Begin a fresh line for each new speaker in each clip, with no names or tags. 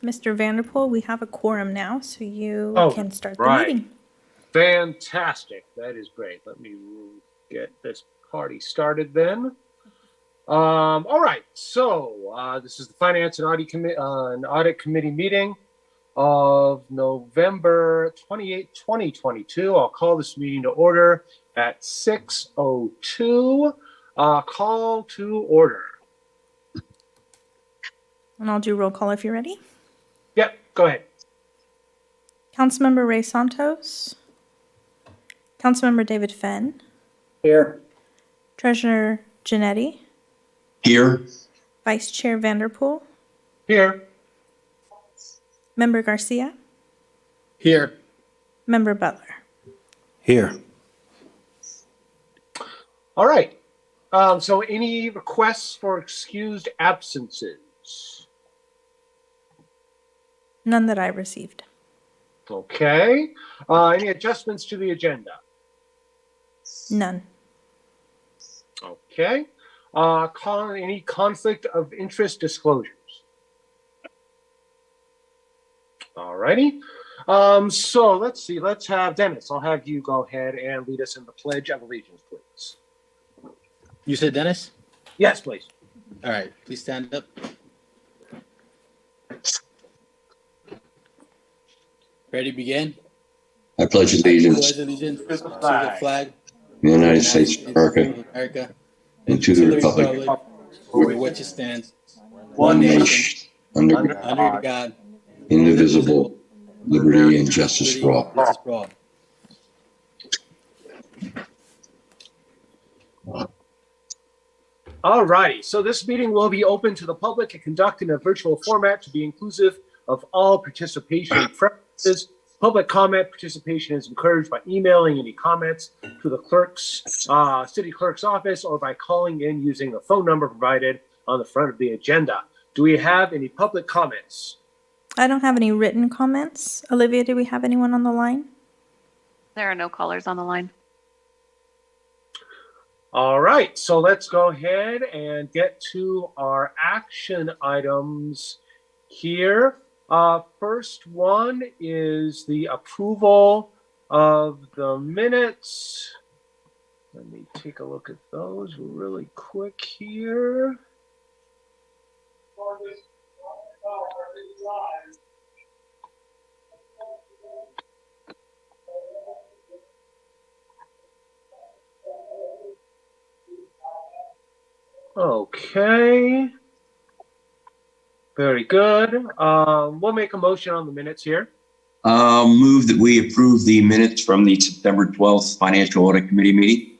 Mr. Vanderpool, we have a quorum now, so you can start the
Right.
meeting.
Fantastic. That is great. Let me get this party started then. All right. So this is the Finance and Audit Committee meeting of November 28, 2022. I'll call this meeting to order at 6:02. Call to order.
And I'll do roll call if you're ready.
Yep, go ahead.
Councilmember Ray Santos. Councilmember David Fenn.
Here.
Treasurer Janetti.
Here.
Vice Chair Vanderpool.
Here.
Member Garcia.
Here.
Member Butler.
Here.
All right. So any requests for excused absences?
None that I received.
Okay. Any adjustments to the agenda?
None.
Okay. Any conflict of interest disclosures? All righty. So let's see. Let's have Dennis. I'll have you go ahead and lead us in the Pledge of Allegiance, please.
You said Dennis?
Yes, please.
All right, please stand up. Ready to begin?
I pledge allegiance
Pledge allegiance to the flag
to the United States of America and to the republic
for which it stands,
one nation, under
under God,
indivisible, liberty and justice for all.
Justice for all.
All righty. So this meeting will be open to the public and conducted in a virtual format to be inclusive of all participation preferences. Public comment participation is encouraged by emailing any comments to the city clerk's office or by calling in using the phone number provided on the front of the agenda. Do we have any public comments?
I don't have any written comments. Olivia, do we have anyone on the line?
There are no callers on the line.
All right, so let's go ahead and get to our action items here. First one is the approval of the minutes. Let me take a look at those really quick here. Okay. Very good. We'll make a motion on the minutes here.
Move that we approve the minutes from the September 12th Financial Audit Committee meeting.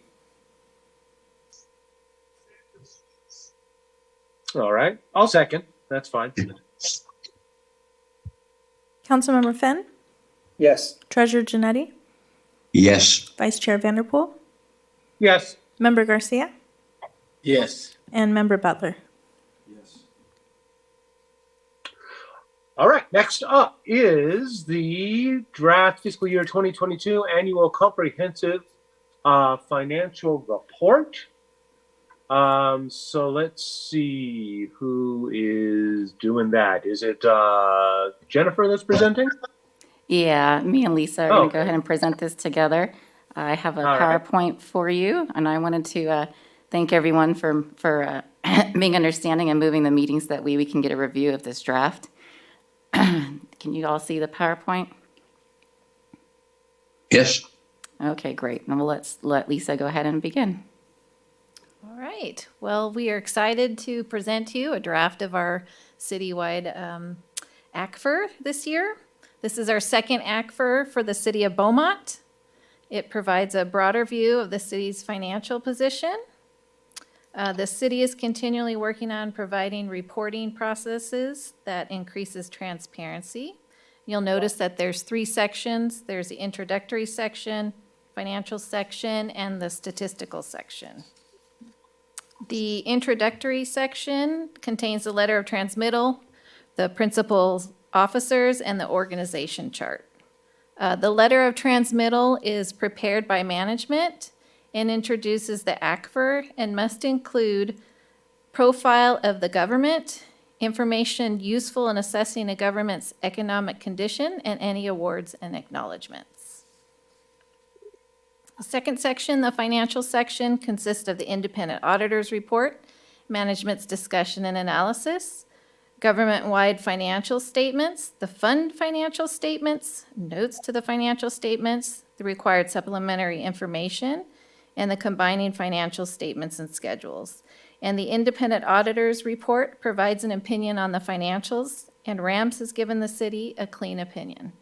All right. I'll second. That's fine.
Councilmember Fenn.
Yes.
Treasurer Janetti.
Yes.
Vice Chair Vanderpool.
Yes.
Member Garcia.
Yes.
And Member Butler.
Yes.
All right. Next up is the draft fiscal year 2022 annual comprehensive financial report. So let's see who is doing that. Is it Jennifer that's presenting?
Yeah, me and Lisa are going to go ahead and present this together. I have a PowerPoint for you, and I wanted to thank everyone for being understanding and moving the meetings that we can get a review of this draft. Can you all see the PowerPoint?
Yes.
Okay, great. And let's let Lisa go ahead and begin.
All right. Well, we are excited to present to you a draft of our citywide ACFR this year. This is our second ACFR for the city of Beaumont. It provides a broader view of the city's financial position. The city is continually working on providing reporting processes that increases transparency. You'll notice that there's 3 sections. There's the introductory section, financial section, and the statistical section. The introductory section contains the letter of transmittal, the principal officers, and the organization chart. The letter of transmittal is prepared by management and introduces the ACFR and must include profile of the government, information useful in assessing a government's economic condition, and any awards and acknowledgements. The second section, the financial section, consists of the independent auditor's report, management's discussion and analysis, government-wide financial statements, the fund financial statements, notes to the financial statements, the required supplementary information, and the combining financial statements and schedules. And the independent auditor's report provides an opinion on the financials, and RAMS has given the city a clean opinion.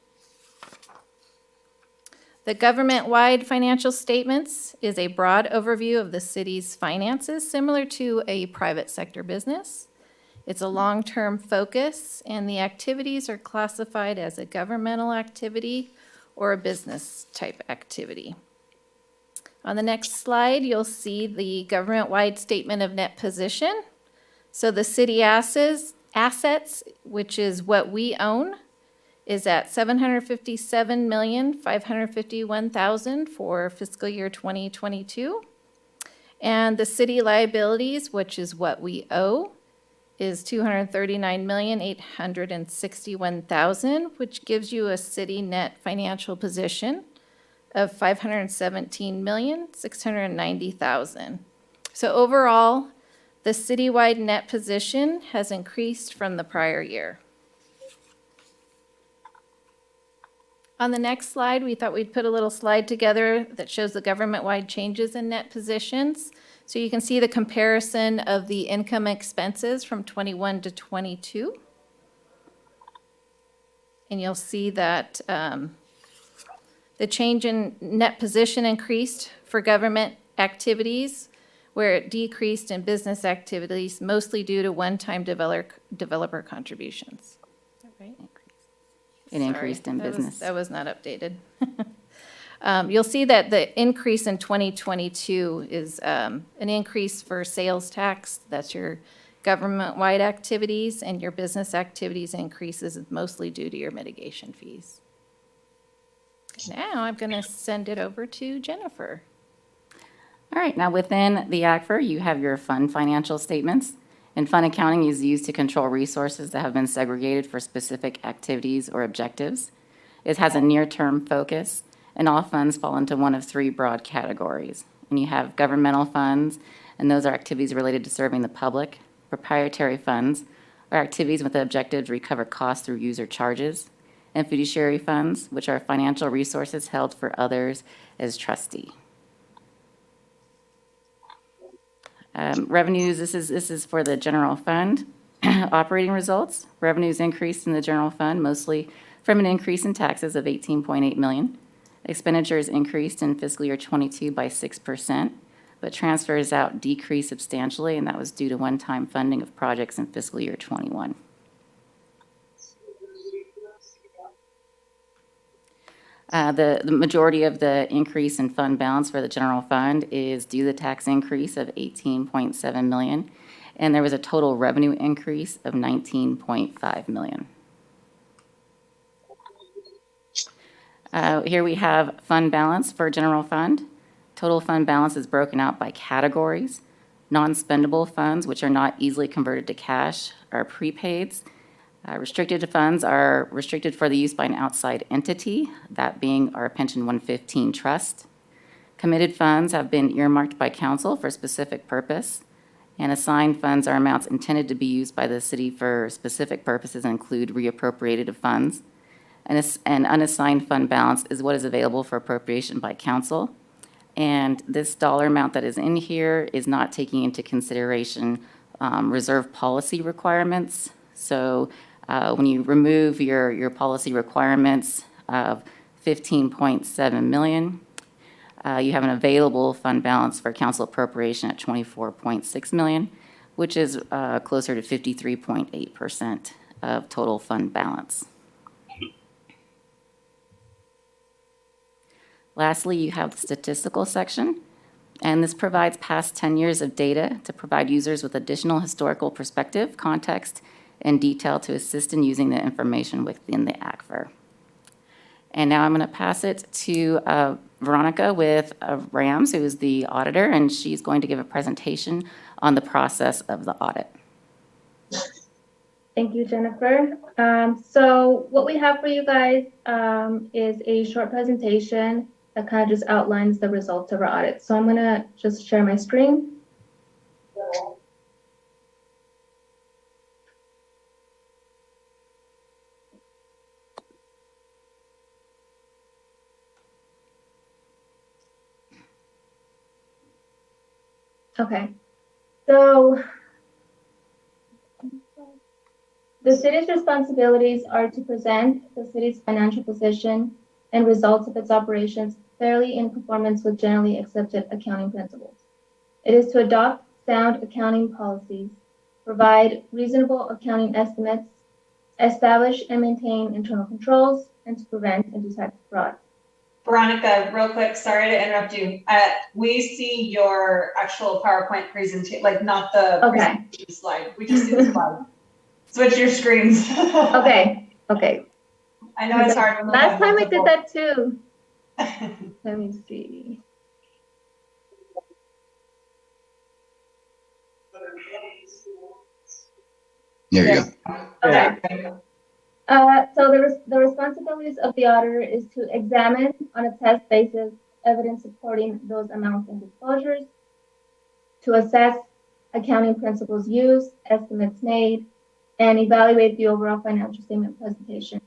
The government-wide financial statements is a broad overview of the city's finances, similar to a private sector business. It's a long-term focus, and the activities are classified as a governmental activity or a business-type activity. On the next slide, you'll see the government-wide statement of net position. So the city assets, which is what we own, is at $757,551,000 for fiscal year 2022. And the city liabilities, which is what we owe, is $239,861,000, which gives you a city net financial position of $517,690,000. So overall, the citywide net position has increased from the prior year. On the next slide, we thought we'd put a little slide together that shows the government-wide changes in net positions. So you can see the comparison of the income expenses from 21 to 22. And you'll see that the change in net position increased for government activities, where it decreased in business activities, mostly due to one-time developer contributions. Is that right?
It increased in business.
That was not updated. You'll see that the increase in 2022 is an increase for sales tax. That's your government-wide activities, and your business activities increases mostly due to your mitigation fees. Now I'm going to send it over to Jennifer.
All right, now within the ACFR, you have your fund financial statements. And fund accounting is used to control resources that have been segregated for specific activities or objectives. It has a near-term focus, and all funds fall into one of 3 broad categories. And you have governmental funds, and those are activities related to serving the public. Proprietary funds are activities with the objective to recover costs through user charges. And fiduciary funds, which are financial resources held for others as trustee. Revenues, this is for the general fund. Operating results, revenues increased in the general fund, mostly from an increase in taxes of $18.8 million. Expenditures increased in fiscal year 22 by 6%, but transfers out decreased substantially, and that was due to one-time funding of projects in fiscal year 21. The majority of the increase in fund balance for the general fund is due to the tax increase of $18.7 million, and there was a total revenue increase of $19.5 million. Here we have fund balance for general fund. Total fund balance is broken out by categories. Non-spendable funds, which are not easily converted to cash, are prepaids. Restricted funds are restricted for the use by an outside entity, that being our Pension 115 Trust. Committed funds have been earmarked by council for a specific purpose, and assigned funds are amounts intended to be used by the city for specific purposes and include reappropriated funds. An unassigned fund balance is what is available for appropriation by council, and this dollar amount that is in here is not taking into consideration reserve policy requirements. So when you remove your policy requirements of $15.7 million, You have an available fund balance for council appropriation at 24.6 million, which is closer to 53.8% of total fund balance. Lastly, you have the statistical section, and this provides past 10 years of data to provide users with additional historical perspective, context, and detail to assist in using the information within the ACFR. And now I'm going to pass it to Veronica with Rams, who is the auditor, and she's going to give a presentation on the process of the audit.
Thank you, Jennifer. So what we have for you guys is a short presentation that kind of just outlines the results of our audit. So I'm going to just share my screen. Okay, so the city's responsibilities are to present the city's financial position and results of its operations fairly in conformance with generally accepted accounting principles. It is to adopt sound accounting policies, provide reasonable accounting estimates, establish and maintain internal controls, and to prevent and detect fraud.
Veronica, real quick, sorry to interrupt you. We see your actual PowerPoint presentation, like not the presentation slide. We just see the slide. Switch your screens.
Okay.
I know it's hard.
Last time I did that too. Let me see.
There you go.
Okay. So the responsibilities of the auditor is to examine on a test basis evidence supporting those amounts and disclosures, to assess accounting principles used, estimates made, and evaluate the overall financial statement presentation.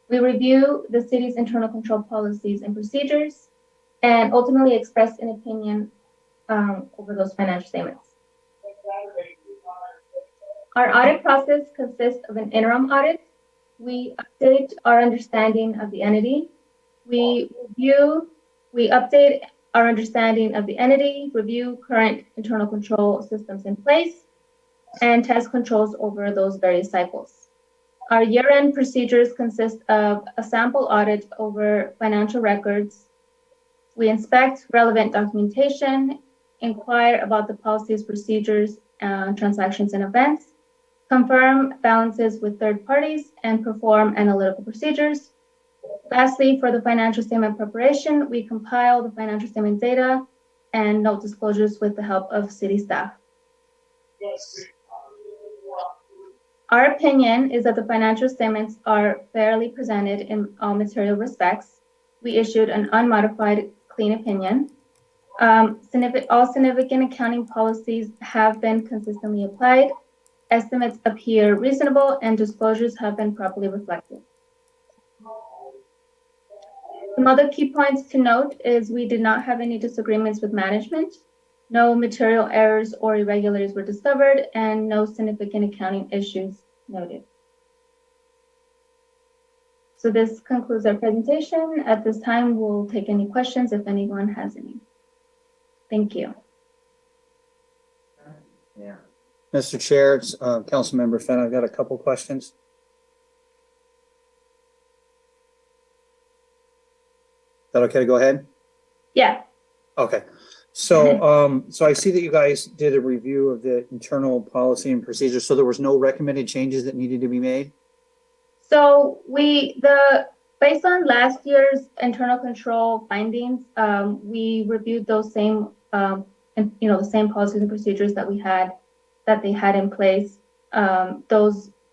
We review the city's internal control policies and procedures, and ultimately express an opinion over those financial statements. Our audit process consists of an interim audit. We update our understanding of the entity. We update our understanding of the entity, review current internal control systems in place, and test controls over those various cycles. Our year-end procedures consist of a sample audit over financial records. We inspect relevant documentation, inquire about the policies, procedures, transactions, and events, confirm balances with third parties, and perform analytical procedures. Lastly, for the financial statement preparation, we compile the financial statement data and note disclosures with the help of city staff. Our opinion is that the financial statements are fairly presented in all material respects. We issued an unmodified, clean opinion. All significant accounting policies have been consistently applied. Estimates appear reasonable and disclosures have been properly reflected. Some other key points to note is we did not have any disagreements with management. No material errors or irregularities were discovered, and no significant accounting issues noted. So this concludes our presentation. At this time, we'll take any questions if anyone has any. Thank you.
Yeah. Mr. Chair, it's Councilmember Fenn. I've got a couple questions. Is that okay to go ahead?
Yeah.
Okay. So, so I see that you guys did a review of the internal policy and procedures. So there was no recommended changes that needed to be made? So based on last year's internal control findings, we reviewed those same, the same policies and procedures that they had in place.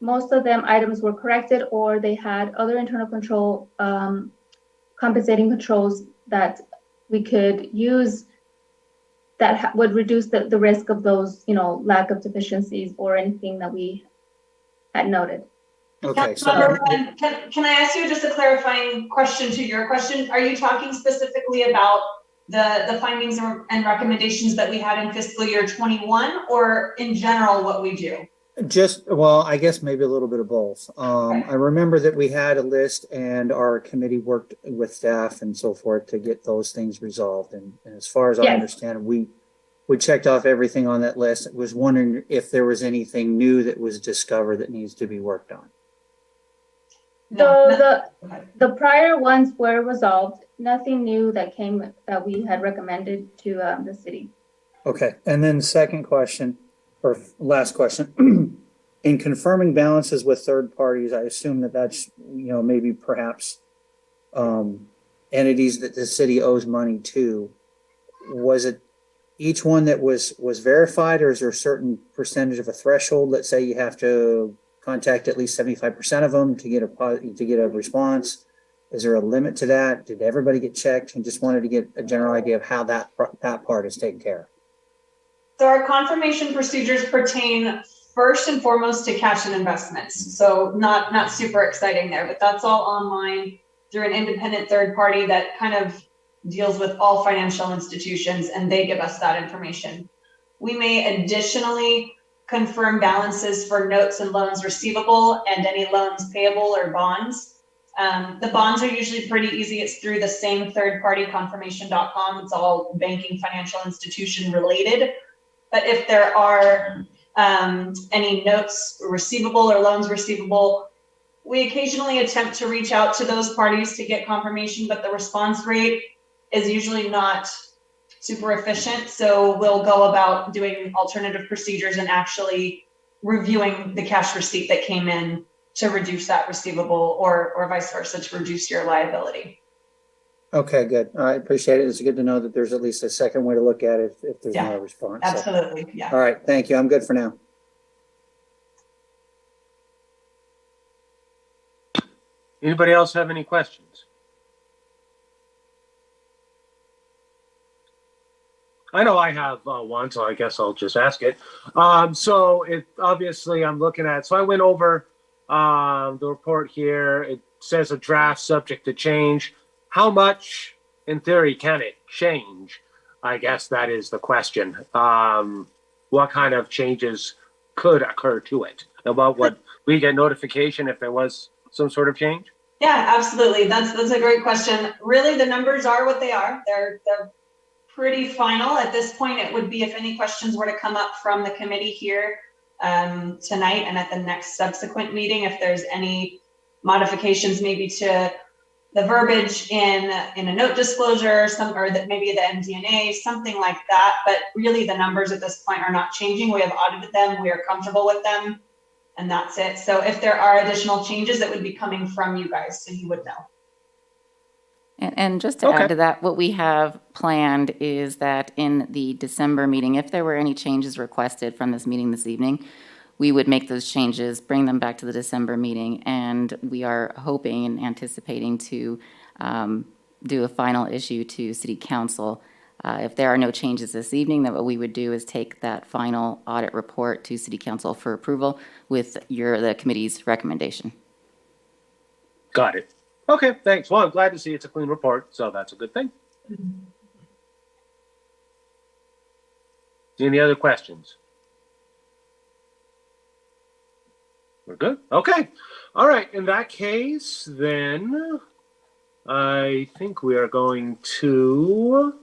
Most of them items were corrected, or they had other internal control compensating controls that we could use that would reduce the risk of those, lack of deficiencies or anything that we had noted. Okay. So
can I ask you just a clarifying question to your question? Are you talking specifically about the findings and recommendations that we had in fiscal year 21, or in general what we do?
Well, I guess maybe a little bit of both. I remember that we had a list and our committee worked with staff and so forth to get those things resolved. And as far as I understand, we checked off everything on that list. I was wondering if there was anything new that was discovered that needs to be worked on.
So the prior ones were resolved. Nothing new that we had recommended to the city.
Okay, and then second question, or last question. In confirming balances with third parties, I assume that that's, maybe perhaps entities that the city owes money to. Was it each one that was verified, or is there a certain percentage of a threshold? Let's say you have to contact at least 75% of them to get a response. Is there a limit to that? Did everybody get checked? And just wanted to get a general idea of how that part is taken care of.
So our confirmation procedures pertain first and foremost to cash and investments. So not super exciting there, but that's all online through an independent third party that kind of deals with all financial institutions, and they give us that information. We may additionally confirm balances for notes and loans receivable and any loans payable or bonds. The bonds are usually pretty easy. It's through the same third party, confirmation.com. It's all banking, financial institution related. But if there are any notes receivable or loans receivable, we occasionally attempt to reach out to those parties to get confirmation, but the response rate is usually not super efficient. So we'll go about doing alternative procedures and actually reviewing the cash receipt that came in to reduce that receivable, or vice versa, to reduce your liability.
Okay, good. I appreciate it. It's good to know that there's at least a second way to look at it if there's no response.
Absolutely.
So.
Yeah.
All right. Thank you. I'm good for now.
Anybody else have any questions? I know I have one, so I guess I'll just ask it. So obviously I'm looking at, so I went over the report here. It says a draft subject to change. How much, in theory, can it change? I guess that is the question. What kind of changes could occur to it? About what we get notification if there was some sort of change?
Yeah, absolutely. That's a great question. Really, the numbers are what they are. They're pretty final at this point. It would be if any questions were to come up from the committee here tonight and at the next subsequent meeting, if there's any modifications maybe to the verbiage in a note disclosure, or that maybe the MD&A, something like that. But really the numbers at this point are not changing. We have audited them, we are comfortable with them, and that's it. So if there are additional changes, that would be coming from you guys, so you would know.
And just to add to that, what we have planned is that in the December meeting, if there were any changes requested from this meeting this evening, we would make those changes, bring them back to the December meeting, and we are hoping and anticipating to do a final issue to City Council. If there are no changes this evening, then what we would do is take that final audit report to City Council for approval with the committee's recommendation.
Got it. Okay, thanks. Well, I'm glad to see it's a clean report, so that's a good thing. Any other questions? We're good? Okay. All right. In that case, then I think we are going to,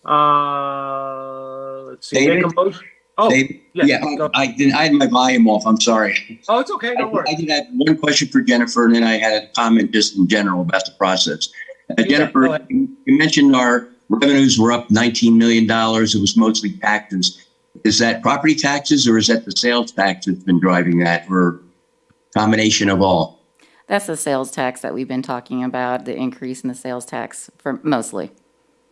let's see,
David?
make a motion. Oh,
David?
yeah.
I had my volume off. I'm sorry.
Oh, it's okay. Don't worry.
I did have one question for Jennifer, and then I had a comment just in general about the process. Jennifer, you mentioned our revenues were up $19 million. It was mostly taxes. Is that property taxes, or is that the sales tax that's been driving that, or combination of all?
That's the sales tax that we've been talking about, the increase in the sales tax for mostly.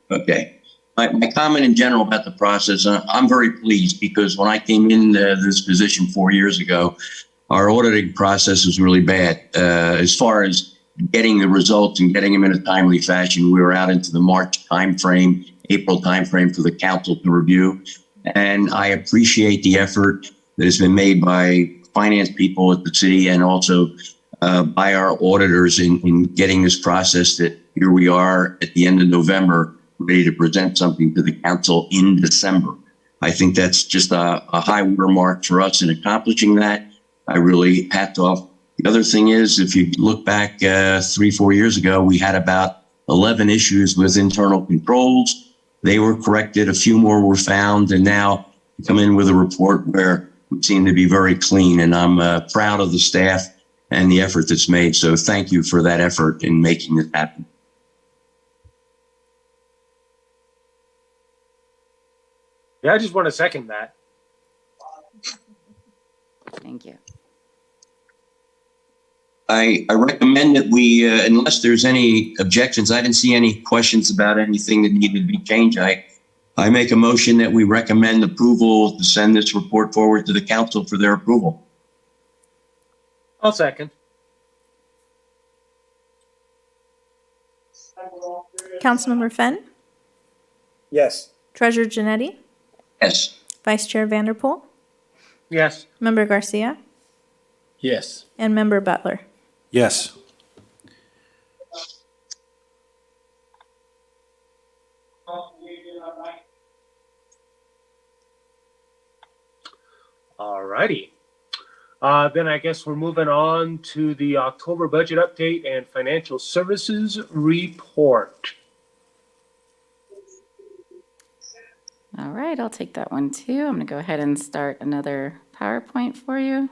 Okay. My comment in general about the process, I'm very pleased, because when I came in this position 4 years ago, our auditing process was really bad. As far as getting the results and getting them in a timely fashion, we were out into the March timeframe, April timeframe for the council to review. And I appreciate the effort that has been made by finance people at the city, and also by our auditors in getting this process that here we are at the end of November, ready to present something to the council in December. I think that's just a high watermark for us in accomplishing that. I really hat off. The other thing is, if you look back 3-4 years ago, we had about 11 issues with internal controls. They were corrected. A few more were found, and now we come in with a report where we seem to be very clean. And I'm proud of the staff and the effort that's made. So thank you for that effort in making it happen.
Yeah, I just want to second that.
Thank you.
I recommend that we, unless there's any objections, I didn't see any questions about anything that needed to be changed. I make a motion that we recommend approval to send this report forward to the council for their approval.
I'll second.
Councilmember Fenn,
Yes.
Treasurer Janetti,
Yes.
Vice Chair Vanderpool,
Yes.
Member Garcia,
Yes.
and Member Butler.
Yes.
All righty. Then I guess we're moving on to the October budget update and financial services report.
All right, I'll take that one too. I'm going to go ahead and start another PowerPoint for you.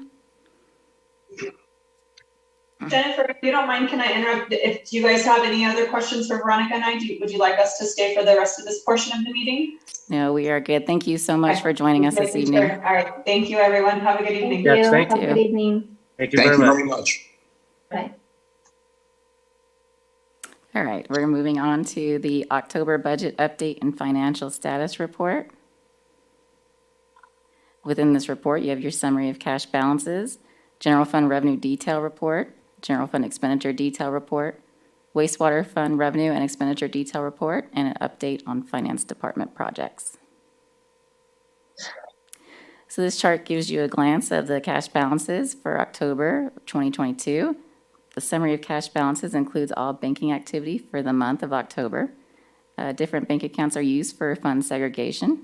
Jennifer, if you don't mind, can I interrupt? If you guys have any other questions for Veronica and I, would you like us to stay for the rest of this portion of the meeting?
No, we are good. Thank you so much for joining us this evening.
Sure. All right. Thank you, everyone. Have a good evening.
Yes, thank
Have a
you.
good evening.
Thank you
Thank
very
you
much.
very much.
Bye.
All right, we're moving on to the October budget update and financial status report. Within this report, you have your summary of cash balances, general fund revenue detail report, general fund expenditure detail report, wastewater fund revenue and expenditure detail report, and an update on finance department projects. So this chart gives you a glance of the cash balances for October 2022. The summary of cash balances includes all banking activity for the month of October. Different bank accounts are used for fund segregation.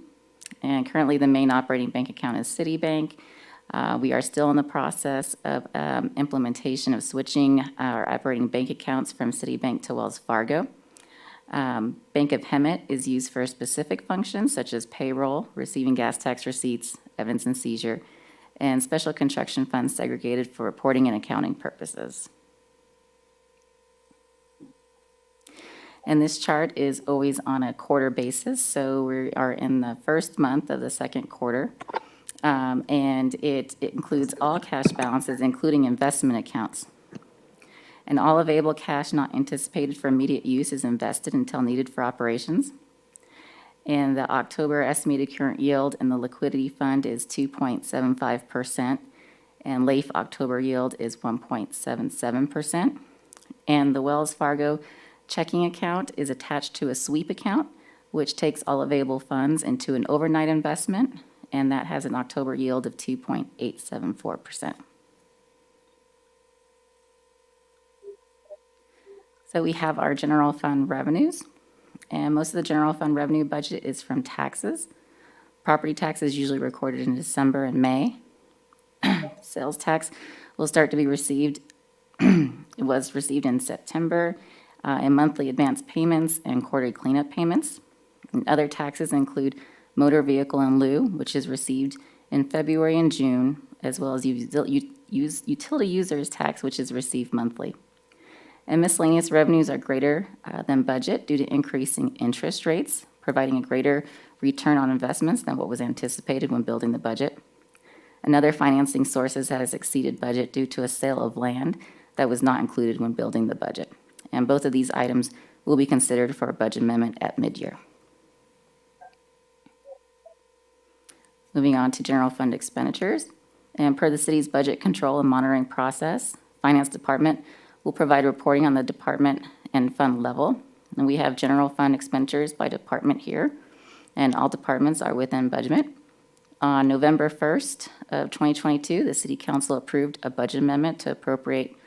And currently the main operating bank account is Citibank. We are still in the process of implementation of switching our operating bank accounts from Citibank to Wells Fargo. Bank of Hemet is used for specific functions such as payroll, receiving gas tax receipts, evidence and seizure, and special construction funds segregated for reporting and accounting purposes. And this chart is always on a quarter basis, so we are in the first month of the second quarter. And it includes all cash balances, including investment accounts. And all available cash not anticipated for immediate use is invested until needed for operations. And the October estimated current yield in the liquidity fund is 2.75%, and LAIF October yield is 1.77%. And the Wells Fargo checking account is attached to a sweep account, which takes all available funds into an overnight investment, and that has an October yield of 2.874%. So we have our general fund revenues, and most of the general fund revenue budget is from taxes. Property tax is usually recorded in December and May. Sales tax will start to be received, it was received in September, and monthly advance payments and quarterly cleanup payments. And other taxes include motor vehicle in lieu, which is received in February and June, as well as utility users tax, which is received monthly. And miscellaneous revenues are greater than budget due to increasing interest rates, providing a greater return on investments than what was anticipated when building the budget. Another financing sources has exceeded budget due to a sale of land that was not included when building the budget. And both of these items will be considered for a budget amendment at mid-year. Moving on to general fund expenditures. And per the city's budget control and monitoring process, Finance Department will provide reporting on the department and fund level. And we have general fund expenditures by department here, and all departments are within budget. On November 1st of 2022, the City Council approved a budget amendment to appropriate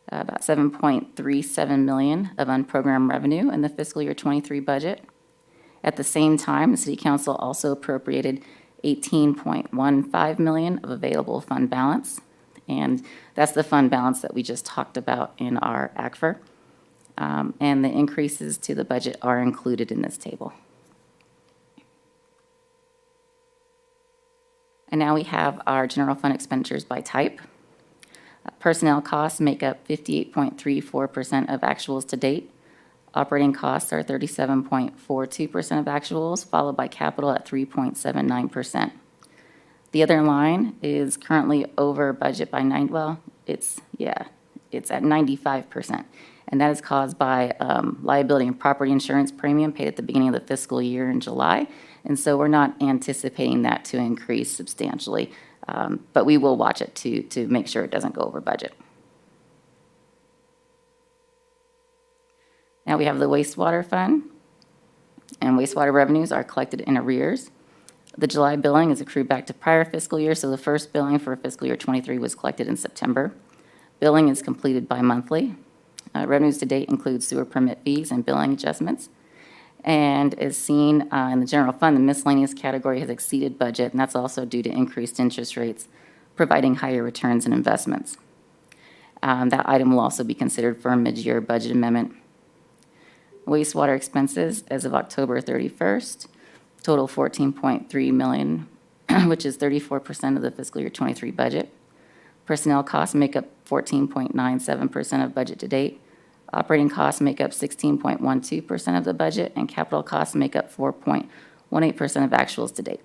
about $7.37 million of unprogrammed revenue in the fiscal year 23 budget. At the same time, the City Council also appropriated 18.15 million of available fund balance. And that's the fund balance that we just talked about in our ACFR. And the increases to the budget are included in this table. And now we have our general fund expenditures by type. Personnel costs make up 58.34% of actuals to date. Operating costs are 37.42% of actuals, followed by capital at 3.79%. The other line is currently over budget by it's at 95%. And that is caused by liability and property insurance premium paid at the beginning of the fiscal year in July. And so we're not anticipating that to increase substantially, but we will watch it to make sure it doesn't go over budget. Now we have the wastewater fund, and wastewater revenues are collected in arrears. The July billing is accrued back to prior fiscal year, so the first billing for fiscal year 23 was collected in September. Billing is completed bi-monthly. Revenues to date include sewer permit fees and billing adjustments. And as seen in the general fund, the miscellaneous category has exceeded budget, and that's also due to increased interest rates, providing higher returns and investments. That item will also be considered for a mid-year budget amendment. Wastewater expenses as of October 31st, total 14.3 million, which is 34% of the fiscal year 23 budget. Personnel costs make up 14.97% of budget to date. Operating costs make up 16.12% of the budget, and capital costs make up 4.18% of actuals to date.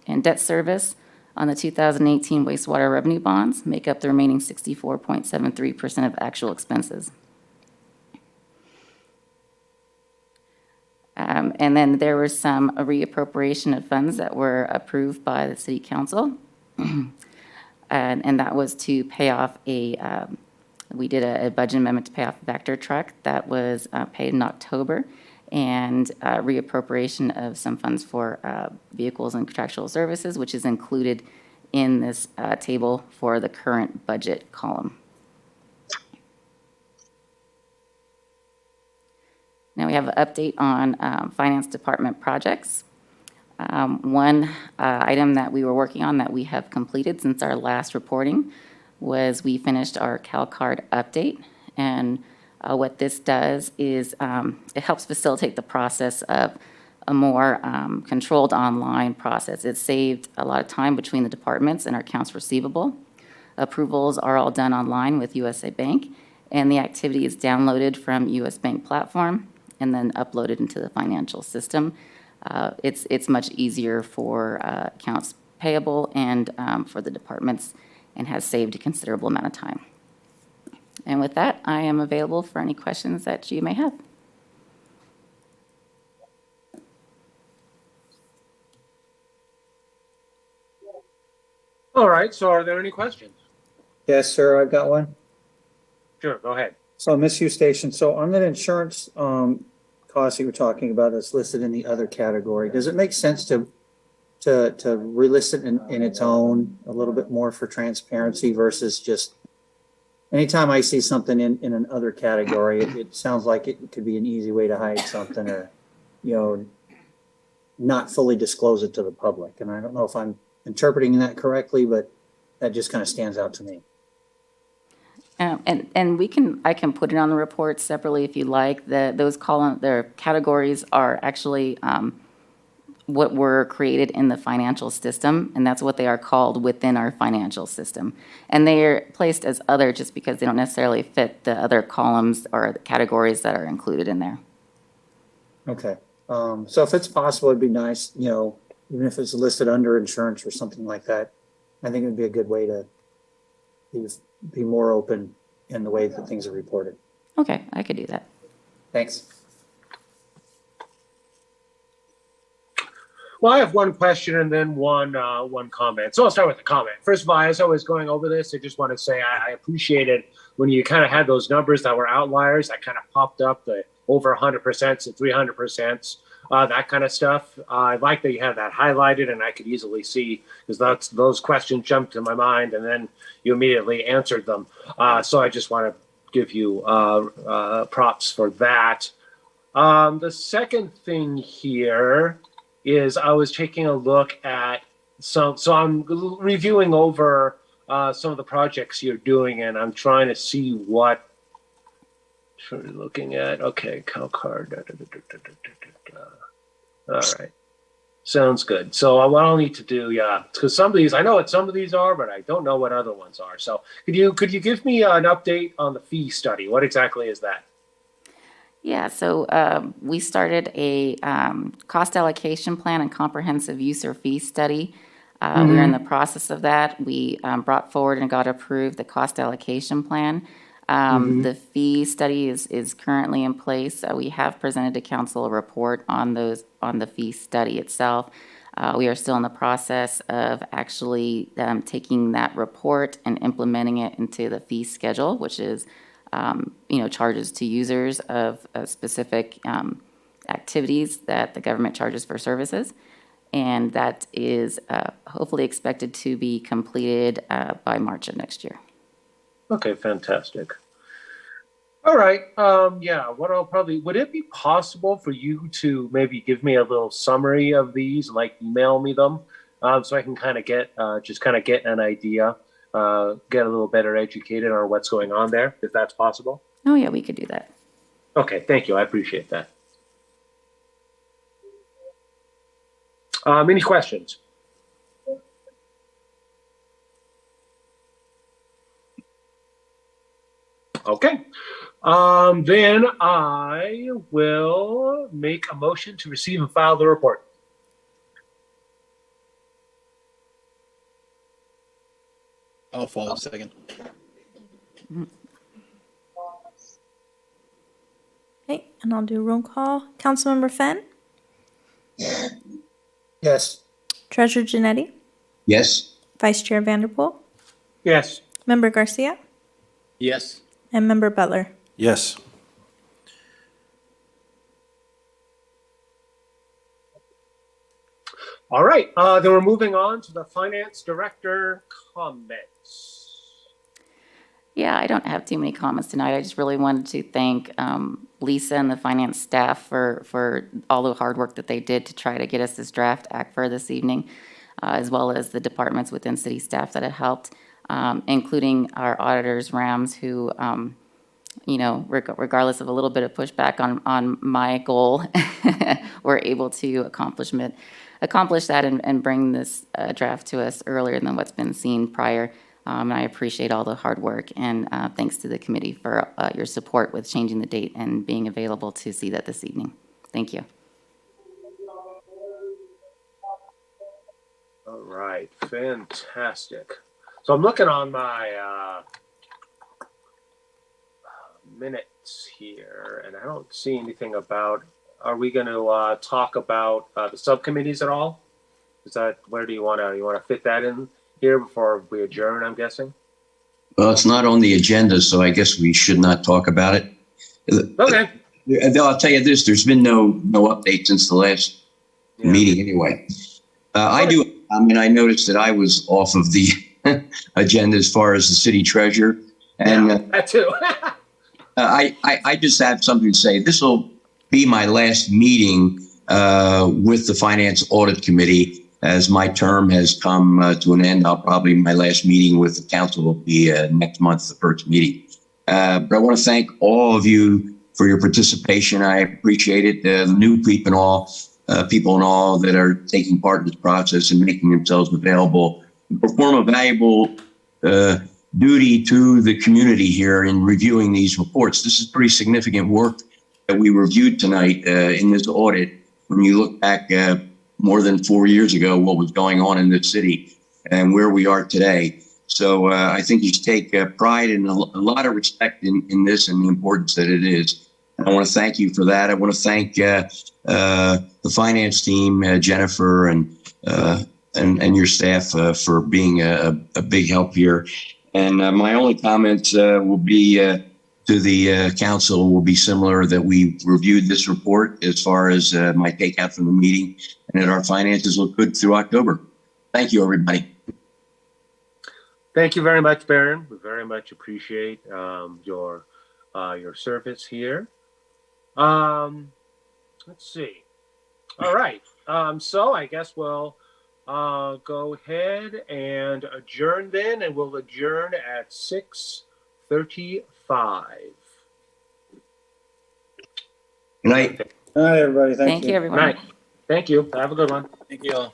And debt service on the 2018 wastewater revenue bonds make up the remaining 64.73% of actual expenses. And then there was some reappropriation of funds that were approved by the City Council. And that was to pay off we did a budget amendment to pay off a Vector truck that was paid in October, and reappropriation of some funds for vehicles and contractual services, which is included in this table for the current budget column. Now we have an update on Finance Department projects. One item that we were working on that we have completed since our last reporting was we finished our CalCard update. And what this does is it helps facilitate the process of a more controlled online process. It saved a lot of time between the departments and our accounts receivable. Approvals are all done online with USA Bank, and the activity is downloaded from US Bank platform and then uploaded into the financial system. It's much easier for accounts payable and for the departments, and has saved a considerable amount of time. And with that, I am available for any questions that you may have.
All right, so are there any questions?
Yes, sir, I've got one.
Sure, go ahead.
So misuse station, so on that insurance cost you were talking about that's listed in the other category, does it make sense to relist it in its own a little bit more for transparency versus just anytime I see something in an other category, it sounds like it could be an easy way to hide something or, not fully disclose it to the public. And I don't know if I'm interpreting that correctly, but that just kind of stands out to me.
And I can put it on the report separately if you like. Those their categories are actually what were created in the financial system, and that's what they are called within our financial system. And they are placed as other just because they don't necessarily fit the other columns or the categories that are included in there.
Okay. So if it's possible, it'd be nice, even if it's listed under insurance or something like that. I think it would be a good way to be more open in the way that things are reported.
Okay, I could do that.
Thanks.
Well, I have one question and then one comment. So I'll start with the comment. First of all, as I was going over this, I just want to say I appreciated when you kind of had those numbers that were outliers. I kind of popped up the over 100% and 300%, that kind of stuff. I like that you have that highlighted, and I could easily see because those questions jumped to my mind, and then you immediately answered them. So I just want to give you props for that. The second thing here is I was taking a look at So I'm reviewing over some of the projects you're doing, and I'm trying to see what we're looking at. Okay, CalCard. All right. Sounds good. So what I'll need to do, yeah, because some of these, I know what some of these are, but I don't know what other ones are. So could you give me an update on the fee study? What exactly is that?
Yeah, so we started a cost allocation plan and comprehensive user fee study. We're in the process of that. We brought forward and got approved the cost allocation plan. The fee study is currently in place. We have presented to council a report on the fee study itself. We are still in the process of actually taking that report and implementing it into the fee schedule, which is charges to users of specific activities that the government charges for services. And that is hopefully expected to be completed by March of next year.
Okay, fantastic. All right. Yeah, what I'll probably, would it be possible for you to maybe give me a little summary of these, like email me them, so I can kind of get an idea, get a little better educated on what's going on there, if that's possible?
Oh, yeah, we could do that.
Okay, thank you. I appreciate that. Any questions? Okay. Then I will make a motion to receive and file the report.
I'll follow second.
Okay, and I'll do roll call. Councilmember Fenn,
Yes.
Treasurer Janetti,
Yes?
Vice Chair Vanderpool,
Yes.
Member Garcia,
Yes.
and Member Butler.
Yes.
All right. Then we're moving on to the finance director comments.
Yeah, I don't have too many comments tonight. I just really wanted to thank Lisa and the finance staff for all the hard work that they did to try to get us this draft act for this evening, as well as the departments within city staff that have helped, including our auditors, Rams, who, regardless of a little bit of pushback on my goal, were able to accomplish that and bring this draft to us earlier than what's been seen prior. And I appreciate all the hard work, and thanks to the committee for your support with changing the date and being available to see that this evening. Thank you.
All right, fantastic. So I'm looking on my minutes here, and I don't see anything about, are we going to talk about the subcommittees at all? Is that, where do you want to fit that in here before we adjourn, I'm guessing?
Well, it's not on the agenda, so I guess we should not talk about it.
Okay.
I'll tell you this, there's been no update since the last meeting anyway. I noticed that I was off of the agenda as far as the city treasurer. And
that too.
I just have something to say. This will be my last meeting with the Finance Audit Committee. As my term has come to an end, my last meeting with the council will be next month, the first meeting. But I want to thank all of you for your participation. I appreciate it. The new people and all that are taking part in this process and making themselves available, perform a valuable duty to the community here in reviewing these reports. This is pretty significant work that we reviewed tonight in this audit. When you look back more than 4 years ago, what was going on in this city and where we are today. So I think you should take pride and a lot of respect in this and the importance that it is. And I want to thank you for that. I want to thank the finance team, Jennifer and your staff for being a big help here. And my only comments will be to the council will be similar, that we reviewed this report as far as my takeout from the meeting, and that our finances look good through October. Thank you, everybody.
Thank you very much, Baron. We very much appreciate your service here. Let's see. All right. So I guess we'll go ahead and adjourn then, and we'll adjourn at 6:35.
Good night.
All right, everybody.
Thank you, everyone.
Night. Thank you. Have a good one.
Thank you all.